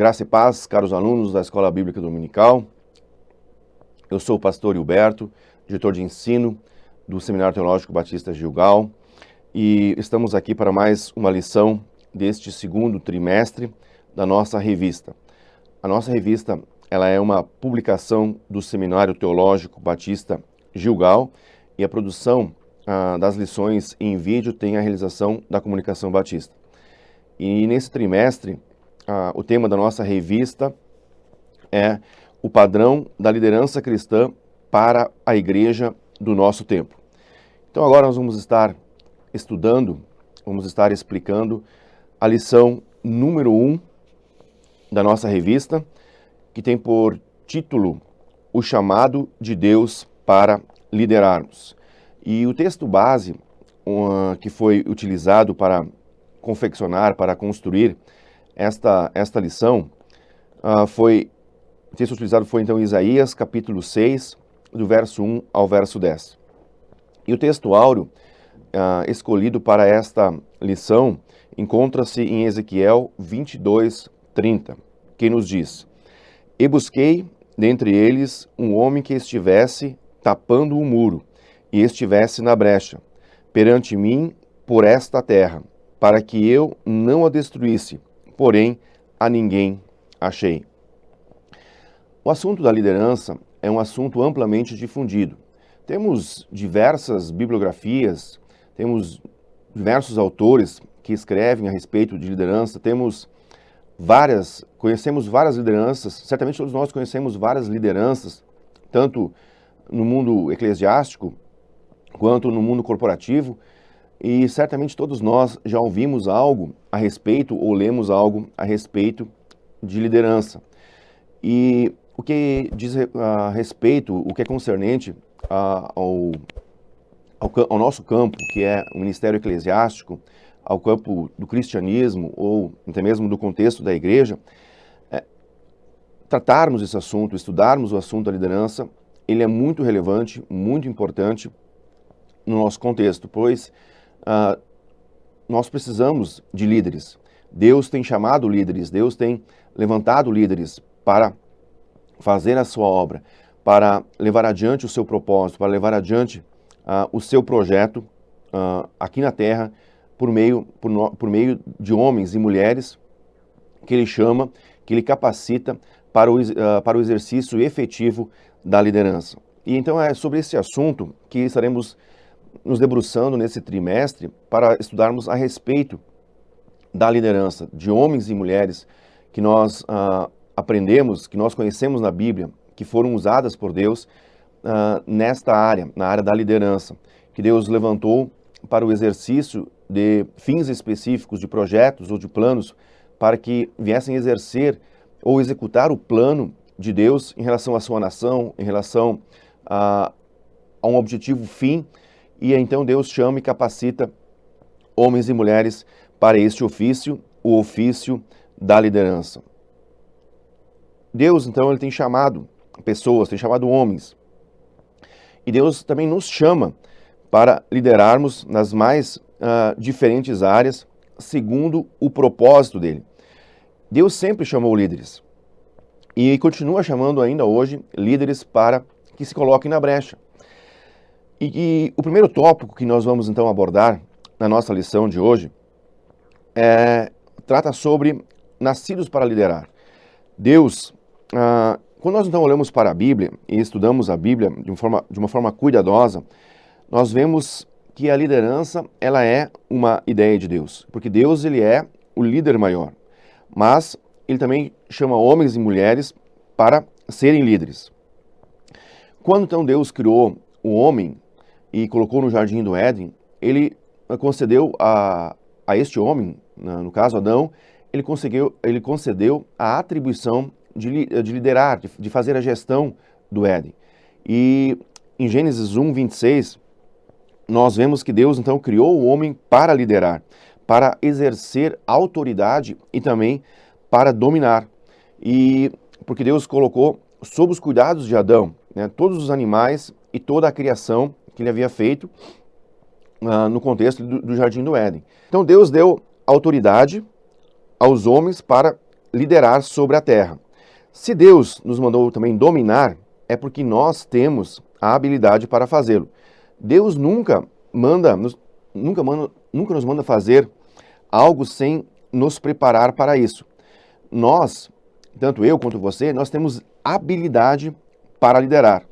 Graça e paz, caros alunos da Escola Bíblica Dominical. Eu sou o pastor Hilberto, diretor de ensino do Seminário Teológico Batista Gilgal, e estamos aqui para mais uma lição deste segundo trimestre da nossa revista. A nossa revista ela é uma publicação do Seminário Teológico Batista Gilgal e a produção das lições em vídeo tem a realização da Comunicação Batista. E nesse trimestre, o tema da nossa revista é o padrão da liderança cristã para a igreja do nosso tempo. Então agora nós vamos estar estudando, vamos estar explicando a lição número 1 da nossa revista, que tem por título O Chamado de Deus para Liderarmos. E o texto base que foi utilizado para confeccionar, para construir esta lição, o texto utilizado foi então Isaías, capítulo 6, do verso 1 ao verso 10. E o texto áureo escolhido para esta lição encontra-se em Ezequiel 22, 30, que nos diz: E busquei dentre eles um homem que estivesse tapando o muro e estivesse na brecha, perante mim por esta terra, para que eu não a destruísse, porém a ninguém achei. O assunto da liderança é um assunto amplamente difundido. Temos diversas bibliografias, temos diversos autores que escrevem a respeito de liderança, conhecemos várias lideranças, certamente todos nós conhecemos várias lideranças, tanto no mundo eclesiástico quanto no mundo corporativo, e certamente todos nós já ouvimos algo a respeito ou lemos algo a respeito de liderança. E o que diz a respeito, o que é concernente ao nosso campo, que é o ministério eclesiástico, ao campo do cristianismo ou até mesmo do contexto da igreja, tratarmos esse assunto, estudarmos o assunto da liderança, ele é muito relevante, muito importante no nosso contexto, pois nós precisamos de líderes. Deus tem chamado líderes, Deus tem levantado líderes para fazer a sua obra, para levar adiante o seu propósito, para levar adiante o seu projeto aqui na terra, por meio de homens e mulheres que Ele chama, que Ele capacita para o exercício efetivo da liderança. E então é sobre esse assunto que estaremos nos debruçando nesse trimestre para estudarmos a respeito da liderança, de homens e mulheres que nós aprendemos, que nós conhecemos na Bíblia, que foram usadas por Deus nesta área, na área da liderança, que Deus levantou para o exercício de fins específicos, de projetos ou de planos, para que viessem exercer ou executar o plano de Deus em relação à sua nação, em relação a um objetivo fim. E então Deus chama e capacita homens e mulheres para este ofício, o ofício da liderança. Deus, então, Ele tem chamado pessoas, tem chamado homens. E Deus também nos chama para liderarmos nas mais diferentes áreas, segundo o propósito dEle. Deus sempre chamou líderes. E continua chamando ainda hoje líderes para que se coloquem na brecha. E o primeiro tópico que nós vamos então abordar na nossa lição de hoje trata sobre nascidos para liderar. Deus, quando nós então olhamos para a Bíblia e estudamos a Bíblia de uma forma cuidadosa, nós vemos que a liderança ela é uma ideia de Deus, porque Deus ele é o líder maior, mas Ele também chama homens e mulheres para serem líderes. Quando então Deus criou o homem e colocou no jardim do Éden, Ele concedeu a este homem, no caso Adão, ele concedeu a atribuição de liderar, de fazer a gestão do Éden. E em Gênesis 1, 26, nós vemos que Deus então criou o homem para liderar, para exercer autoridade e também para dominar. E porque Deus colocou sob os cuidados de Adão, todos os animais e toda a criação que Ele havia feito no contexto do Jardim do Éden. Então Deus deu autoridade aos homens para liderar sobre a terra. Se Deus nos mandou também dominar, é porque nós temos a habilidade para fazê-lo. Deus nunca nos manda fazer algo sem nos preparar para isso. Nós, tanto eu quanto você, nós temos habilidade para liderar,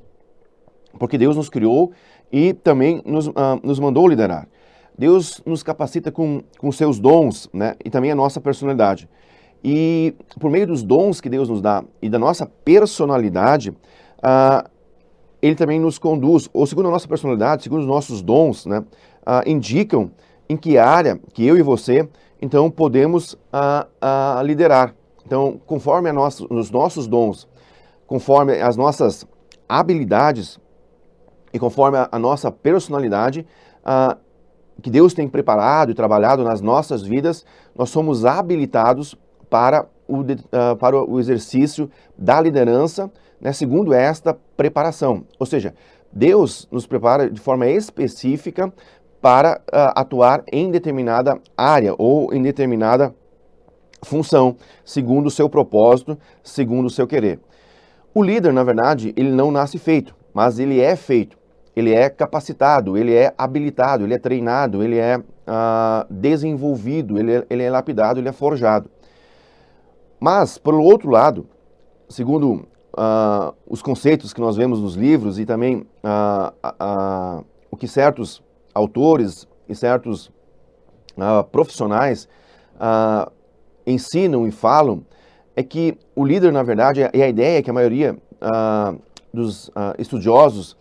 porque Deus nos criou e também nos mandou liderar. Deus nos capacita com seus dons, né, e também a nossa personalidade. E por meio dos dons que Deus nos dá e da nossa personalidade, Ele também nos conduz, ou segundo a nossa personalidade, segundo os nossos dons, né, indicam em que área que eu e você, então, podemos liderar. Então, conforme os nossos dons, conforme as nossas habilidades e conforme a nossa personalidade, que Deus tem preparado e trabalhado nas nossas vidas, nós somos habilitados para o exercício da liderança, né, segundo esta preparação. Ou seja, Deus nos prepara de forma específica para atuar em determinada área ou em determinada função, segundo o seu propósito, segundo o seu querer. O líder, na verdade, ele não nasce feito, mas ele é feito. Ele é capacitado, ele é habilitado, ele é treinado, ele é desenvolvido, ele é lapidado, ele é forjado. Mas, por outro lado, segundo os conceitos que nós vemos nos livros e também o que certos autores e certos profissionais ensinam e falam, é que o líder, na verdade, é a ideia que a maioria dos estudiosos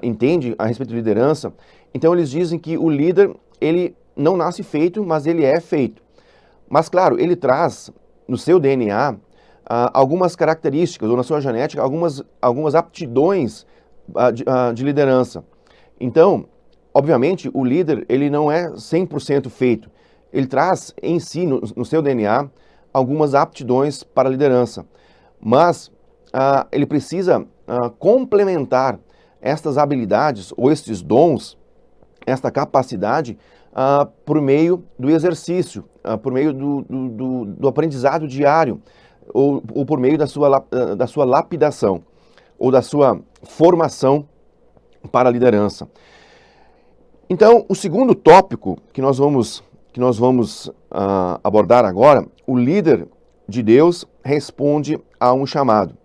entende a respeito de liderança. Então eles dizem que o líder, ele não nasce feito, mas ele é feito. Mas claro, ele traz no seu DNA algumas características, ou na sua genética, algumas aptidões de liderança. Então, obviamente, o líder, ele não é 100% feito. Ele traz em si, no seu DNA, algumas aptidões para a liderança. Mas ele precisa complementar estas habilidades ou estes dons, esta capacidade, por meio do exercício, por meio do aprendizado diário, ou por meio da sua lapidação, ou da sua formação para a liderança. Então, o segundo tópico que nós vamos abordar agora, o líder de Deus responde a um chamado.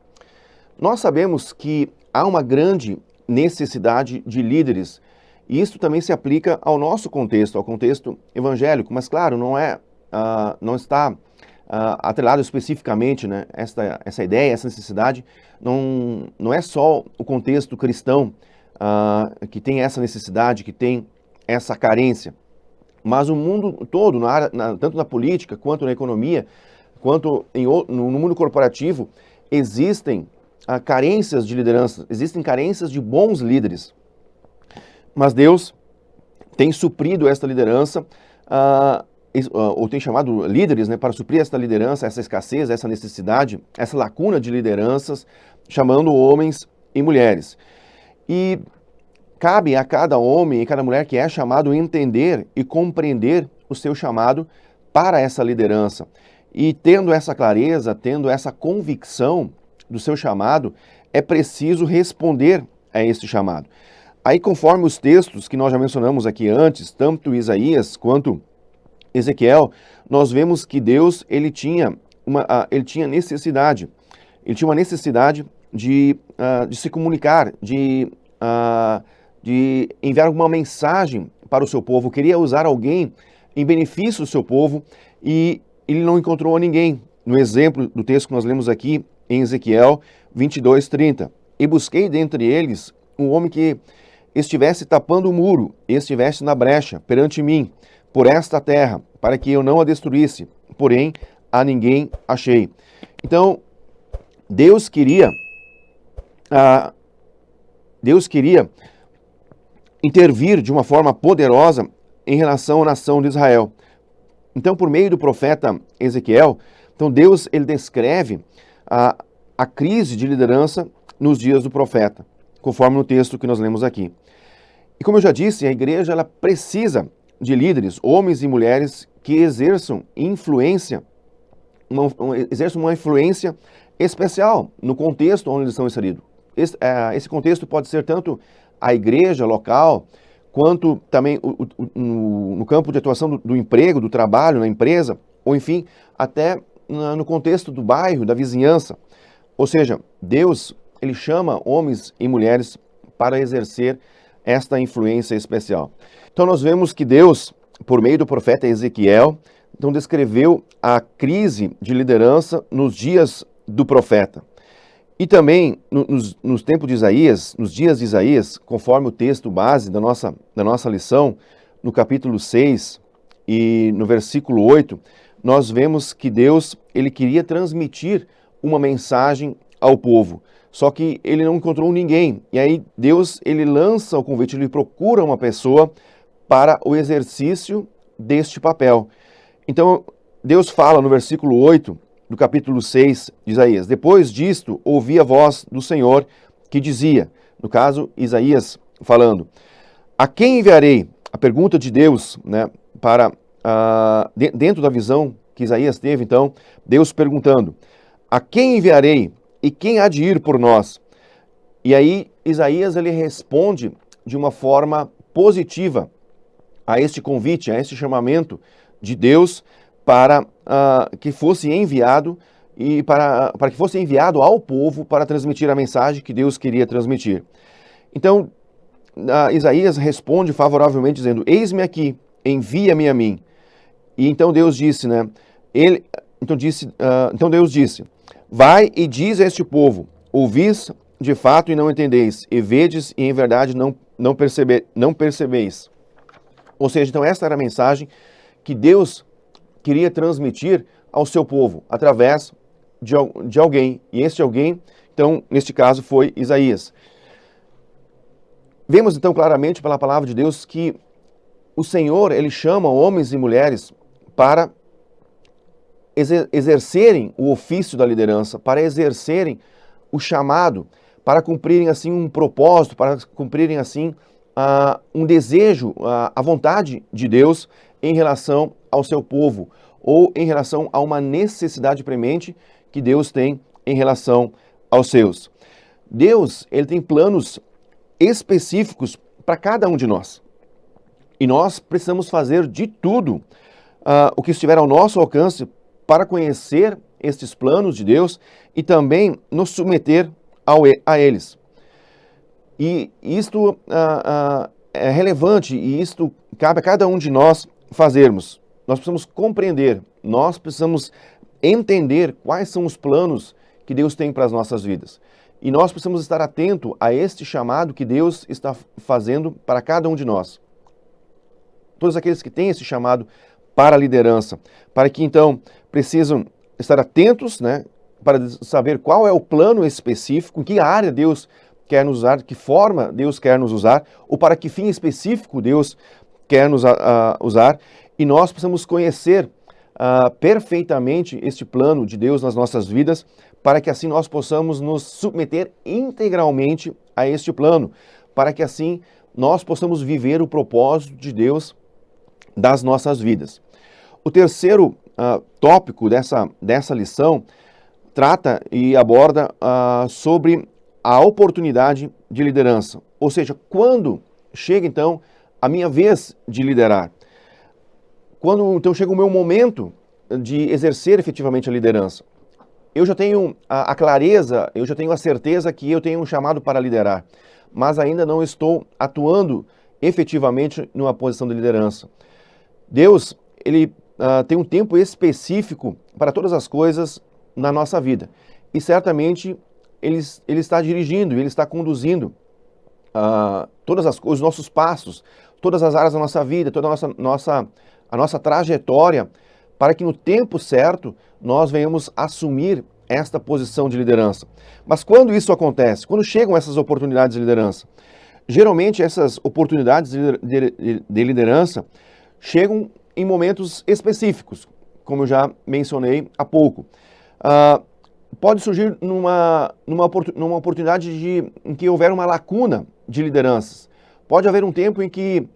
Nós sabemos que há uma grande necessidade de líderes, e isso também se aplica ao nosso contexto, ao contexto evangélico, mas claro, não está atrelado especificamente, né, essa ideia, essa necessidade, não é só o contexto cristão que tem essa necessidade, que tem essa carência, mas o mundo todo, tanto na política, quanto na economia, quanto no mundo corporativo, existem carências de liderança, existem carências de bons líderes. Mas Deus tem suprido esta liderança, ou tem chamado líderes, né, para suprir esta liderança, essa escassez, essa necessidade, essa lacuna de lideranças, chamando homens e mulheres. E cabe a cada homem e cada mulher que é chamado entender e compreender o seu chamado para essa liderança. E tendo essa clareza, tendo essa convicção do seu chamado, é preciso responder a esse chamado. Aí, conforme os textos que nós já mencionamos aqui antes, tanto Isaías quanto Ezequiel, nós vemos que Deus ele tinha necessidade. Ele tinha uma necessidade de se comunicar, de enviar alguma mensagem para o seu povo. Queria usar alguém em benefício do seu povo e ele não encontrou ninguém. No exemplo do texto que nós lemos aqui em Ezequiel 22:30. E busquei dentre eles um homem que estivesse tapando o muro, e estivesse na brecha perante mim, por esta terra, para que eu não a destruísse. Porém, a ninguém achei. Então, Deus queria intervir de uma forma poderosa em relação à nação de Israel. Então, por meio do profeta Ezequiel, então Deus ele descreve a crise de liderança nos dias do profeta, conforme no texto que nós lemos aqui. E como eu já disse, a igreja ela precisa de líderes, homens e mulheres, que exerçam influência exerce uma influência especial no contexto onde eles estão inseridos. Esse contexto pode ser tanto a igreja local, quanto também no campo de atuação do emprego, do trabalho, na empresa, ou enfim, até no contexto do bairro, da vizinhança. Ou seja, Deus, ele chama homens e mulheres para exercer esta influência especial. Então nós vemos que Deus, por meio do profeta Ezequiel, então descreveu a crise de liderança nos dias do profeta. E também nos tempos de Isaías, nos dias de Isaías, conforme o texto base da nossa lição, no capítulo 6 e no versículo 8, nós vemos que Deus, ele queria transmitir uma mensagem ao povo, só que ele não encontrou ninguém. E aí Deus, ele lança o convite, ele procura uma pessoa para o exercício deste papel. Então, Deus fala no versículo 8 do capítulo 6 de Isaías: depois disto, ouvi a voz do Senhor que dizia, no caso, Isaías falando, a quem enviarei? A pergunta de Deus, né, dentro da visão que Isaías teve, então, Deus perguntando, a quem enviarei e quem há de ir por nós? E aí, Isaías, ele responde de uma forma positiva a este convite, a este chamamento de Deus para que fosse enviado e para que fosse enviado ao povo para transmitir a mensagem que Deus queria transmitir. Então, Isaías responde favoravelmente dizendo, eis-me aqui, envia-me a mim. E então Deus disse, né? Então Deus disse, vai e diz a este povo, ouvis de fato e não entendeis, e vedes e em verdade não percebeis. Ou seja, então esta era a mensagem que Deus queria transmitir ao seu povo, através de alguém. E este alguém, então, neste caso, foi Isaías. Vemos, então, claramente pela palavra de Deus que o Senhor, ele chama homens e mulheres para exercerem o ofício da liderança, para exercerem o chamado, para cumprirem, assim, um propósito, para cumprirem, assim, um desejo, a vontade de Deus em relação ao seu povo, ou em relação a uma necessidade premente que Deus tem em relação aos seus. Deus, ele tem planos específicos para cada um de nós. E nós precisamos fazer de tudo o que estiver ao nosso alcance para conhecer estes planos de Deus e também nos submeter a eles. E isto é relevante e isto cabe a cada um de nós fazermos. Nós precisamos compreender, nós precisamos entender quais são os planos que Deus tem para as nossas vidas. E nós precisamos estar atento a este chamado que Deus está fazendo para cada um de nós. Todos aqueles que têm esse chamado para a liderança, para que então precisam estar atentos, né, para saber qual é o plano específico, em que área Deus quer nos usar, de que forma Deus quer nos usar, ou para que fim específico Deus quer nos usar. E nós precisamos conhecer perfeitamente este plano de Deus nas nossas vidas, para que assim nós possamos nos submeter integralmente a este plano, para que assim nós possamos viver o propósito de Deus das nossas vidas. O terceiro tópico dessa lição trata e aborda sobre a oportunidade de liderança, ou seja, quando chega então a minha vez de liderar. Quando então chega o meu momento de exercer efetivamente a liderança, eu já tenho a clareza, eu já tenho a certeza que eu tenho um chamado para liderar, mas ainda não estou atuando efetivamente numa posição de liderança. Deus, ele tem um tempo específico para todas as coisas na nossa vida e certamente ele está dirigindo, ele está conduzindo os nossos passos, todas as áreas da nossa vida, toda a nossa trajetória, para que no tempo certo nós venhamos assumir esta posição de liderança. Mas quando isso acontece? Quando chegam essas oportunidades de liderança? Geralmente essas oportunidades de liderança chegam em momentos específicos, como eu já mencionei há pouco. Pode surgir numa oportunidade em que houver uma lacuna de lideranças. Pode haver um tempo em que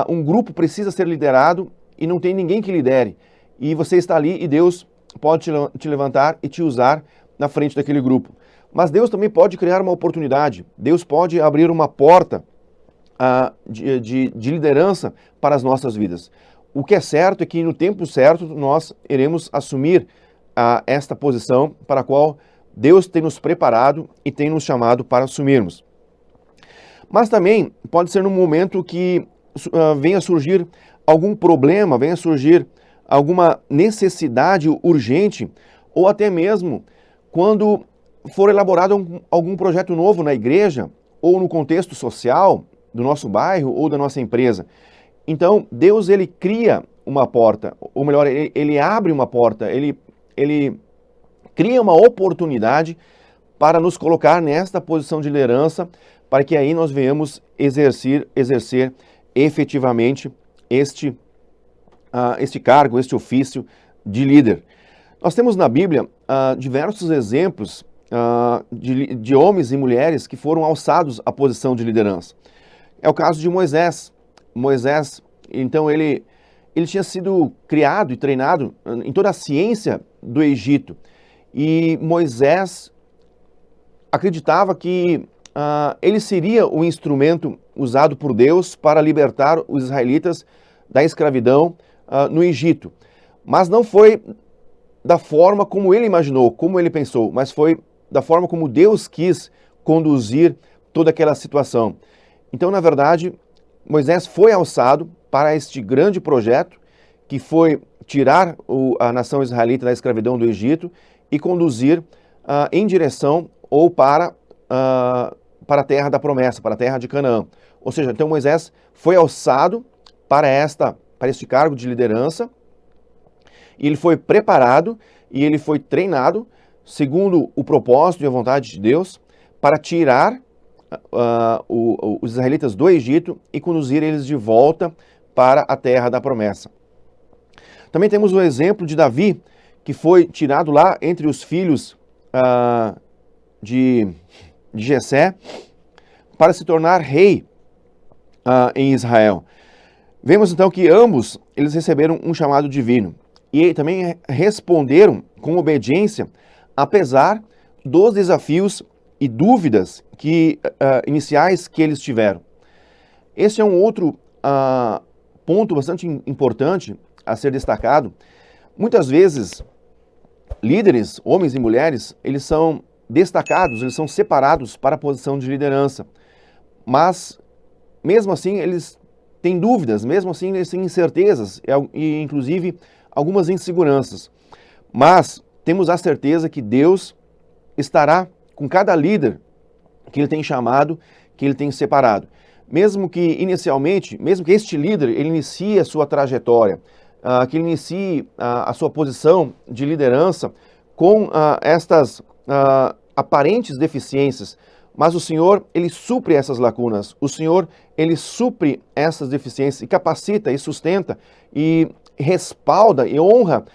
um grupo precisa ser liderado e não tem ninguém que lidere. E você está ali e Deus pode te levantar e te usar na frente daquele grupo. Mas Deus também pode criar uma oportunidade. Deus pode abrir uma porta de liderança para as nossas vidas. O que é certo é que no tempo certo nós iremos assumir esta posição para a qual Deus tem nos preparado e tem nos chamado para assumirmos. Mas também pode ser num momento que venha surgir algum problema, venha surgir alguma necessidade urgente, ou até mesmo quando for elaborado algum projeto novo na igreja, ou no contexto social do nosso bairro ou da nossa empresa. Então, Deus, ele cria uma porta, ou melhor, ele abre uma porta, ele cria uma oportunidade para nos colocar nesta posição de liderança, para que aí nós venhamos exercer efetivamente este cargo, este ofício de líder. Nós temos na Bíblia diversos exemplos de homens e mulheres que foram alçados à posição de liderança. É o caso de Moisés. Moisés, então, ele tinha sido criado e treinado em toda a ciência do Egito. E Moisés acreditava que ele seria o instrumento usado por Deus para libertar os israelitas da escravidão no Egito. Mas não foi da forma como ele imaginou, como ele pensou, mas foi da forma como Deus quis conduzir toda aquela situação. Então, na verdade, Moisés foi alçado para este grande projeto, que foi tirar a nação israelita da escravidão do Egito e conduzir em direção ou para a terra da promessa, para a terra de Canaã. Ou seja, então Moisés foi alçado para este cargo de liderança, e ele foi preparado e ele foi treinado segundo o propósito e a vontade de Deus para tirar os israelitas do Egito e conduzir eles de volta para a terra da promessa. Também temos o exemplo de Davi, que foi tirado lá entre os filhos de Jessé para se tornar rei em Israel. Vemos então que ambos eles receberam um chamado divino e também responderam com obediência, apesar dos desafios e dúvidas iniciais que eles tiveram. Esse é um outro ponto bastante importante a ser destacado. Muitas vezes, líderes, homens e mulheres, eles são destacados, eles são separados para a posição de liderança. Mas, mesmo assim, eles têm dúvidas, mesmo assim, eles têm incertezas e, inclusive, algumas inseguranças. Mas temos a certeza que Deus estará com cada líder que ele tem chamado, que ele tem separado. Mesmo que inicialmente, mesmo que este líder ele inicie a sua trajetória, que ele inicie a sua posição de liderança com estas aparentes deficiências, mas o Senhor, ele supre essas lacunas, o Senhor, ele supre essas deficiências e capacita e sustenta e respalda e honra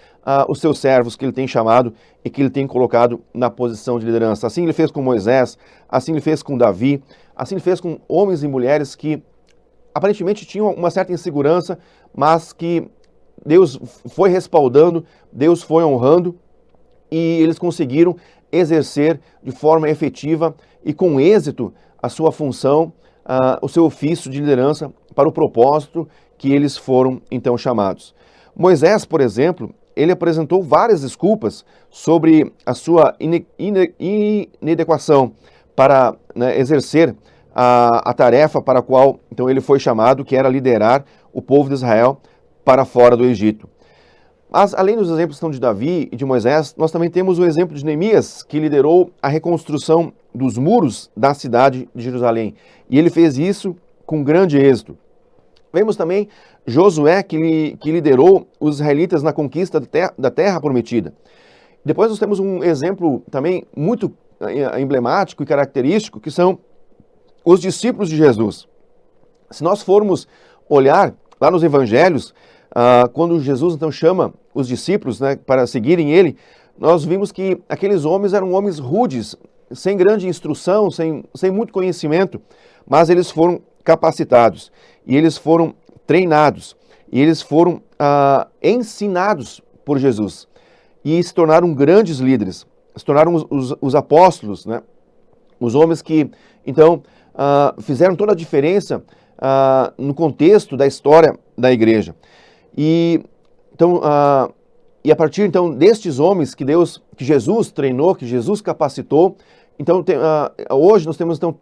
os seus servos que ele tem chamado e que ele tem colocado na posição de liderança. Assim ele fez com Moisés, assim ele fez com Davi, assim ele fez com homens e mulheres que aparentemente tinham uma certa insegurança, mas que Deus foi respaldando, Deus foi honrando e eles conseguiram exercer de forma efetiva e com êxito a sua função, o seu ofício de liderança para o propósito que eles foram então chamados. Moisés, por exemplo, ele apresentou várias desculpas sobre a sua inadequação para exercer a tarefa para a qual então ele foi chamado, que era liderar o povo de Israel para fora do Egito. Mas, além dos exemplos de Davi e de Moisés, nós também temos o exemplo de Neemias, que liderou a reconstrução dos muros da cidade de Jerusalém. E ele fez isso com grande êxito. Vemos também Josué, que liderou os israelitas na conquista da terra prometida. Depois nós temos um exemplo também muito emblemático e característico, que são os discípulos de Jesus. Se nós formos olhar lá nos evangelhos, quando Jesus então chama os discípulos para seguirem ele, nós vimos que aqueles homens eram homens rudes, sem grande instrução, sem muito conhecimento, mas eles foram capacitados, e eles foram treinados, e eles foram ensinados por Jesus. e se tornaram grandes líderes, se tornaram os apóstolos, né? Os homens que, então, fizeram toda a diferença no contexto da história da igreja. E, então, e a partir, então, destes homens que Jesus treinou, que Jesus capacitou, então, hoje nós temos, então,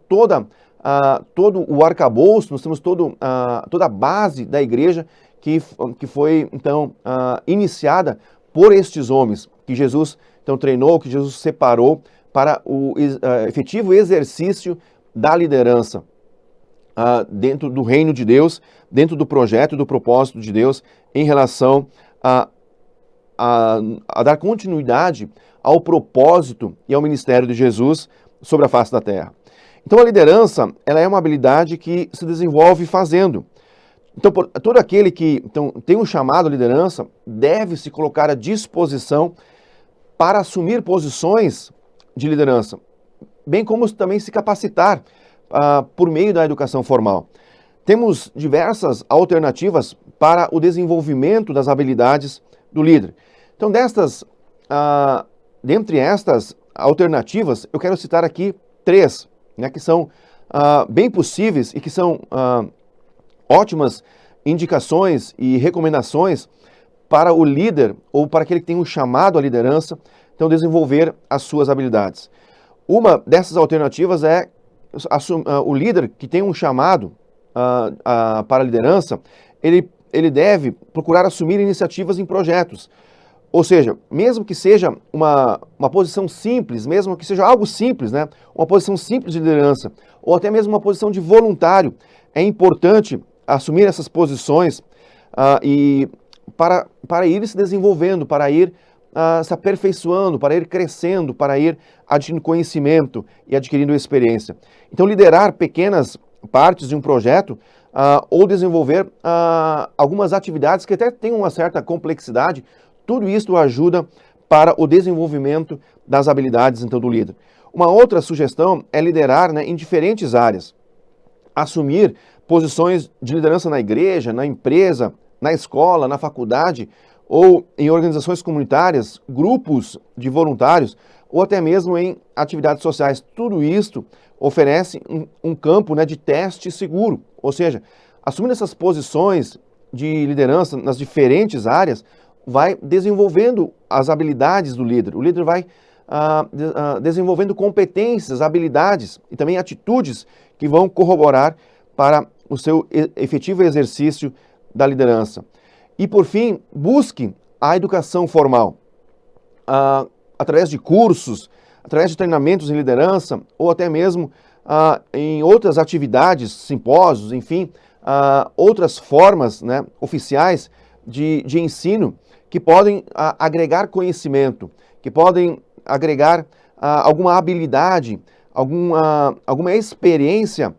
todo o arcabouço, nós temos toda a base da igreja que foi, então, iniciada por estes homens, que Jesus, então, treinou, que Jesus separou para o efetivo exercício da liderança dentro do reino de Deus, dentro do projeto e do propósito de Deus em relação a dar continuidade ao propósito e ao ministério de Jesus sobre a face da terra. Então a liderança, ela é uma habilidade que se desenvolve fazendo. Então todo aquele que tem um chamado à liderança deve se colocar à disposição para assumir posições de liderança, bem como também se capacitar por meio da educação formal. Temos diversas alternativas para o desenvolvimento das habilidades do líder. Então, dentre estas alternativas, eu quero citar aqui 3, né, que são bem possíveis e que são ótimas indicações e recomendações para o líder ou para aquele que tem um chamado à liderança, então desenvolver as suas habilidades. Uma dessas alternativas é o líder que tem um chamado para a liderança, ele deve procurar assumir iniciativas em projetos. Ou seja, mesmo que seja uma posição simples, mesmo que seja algo simples, né? Uma posição simples de liderança, ou até mesmo uma posição de voluntário, é importante assumir essas posições e para ir se desenvolvendo, para ir se aperfeiçoando, para ir crescendo, para ir adquirindo conhecimento e adquirindo experiência. Então, liderar pequenas partes de um projeto ou desenvolver algumas atividades que até têm uma certa complexidade, tudo isso ajuda para o desenvolvimento das habilidades, então, do líder. Uma outra sugestão é liderar, né, em diferentes áreas. Assumir posições de liderança na igreja, na empresa, na escola, na faculdade, ou em organizações comunitárias, grupos de voluntários, ou até mesmo em atividades sociais. Tudo isso oferece um campo, né, de teste seguro. Ou seja, assumindo essas posições de liderança nas diferentes áreas, vai desenvolvendo as habilidades do líder. O líder vai desenvolvendo competências, habilidades e também atitudes que vão corroborar para o seu efetivo exercício da liderança. E, por fim, busque a educação formal, através de cursos, através de treinamentos em liderança, ou até mesmo em outras atividades, simpósios, enfim, outras formas, né, oficiais de ensino que podem agregar conhecimento, que podem agregar alguma habilidade, alguma experiência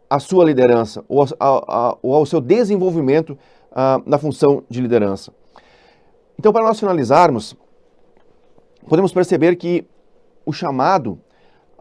à sua liderança ou ao seu desenvolvimento na função de liderança. Então, para nós finalizarmos, podemos perceber que o chamado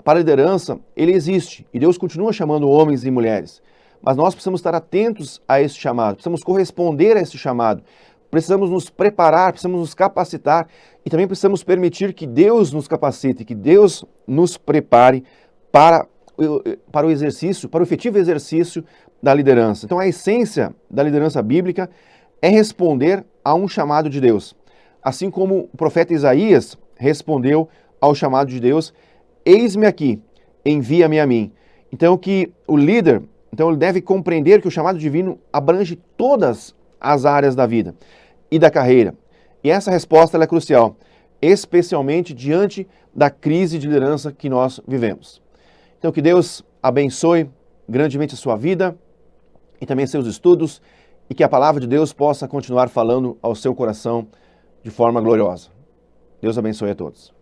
para a liderança, ele existe, e Deus continua chamando homens e mulheres, mas nós precisamos estar atentos a esse chamado, precisamos corresponder a esse chamado, precisamos nos preparar, precisamos nos capacitar e também precisamos permitir que Deus nos capacite, que Deus nos prepare para o exercício, para o efetivo exercício da liderança. Então, a essência da liderança bíblica é responder a um chamado de Deus. Assim como o profeta Isaías respondeu ao chamado de Deus, eis-me aqui, envia-me a mim. Então, que o líder, então, ele deve compreender que o chamado divino abrange todas as áreas da vida e da carreira. E essa resposta ela é crucial, especialmente diante da crise de liderança que nós vivemos. Então, que Deus abençoe grandemente a sua vida e também seus estudos e que a palavra de Deus possa continuar falando ao seu coração de forma gloriosa. Deus abençoe a todos.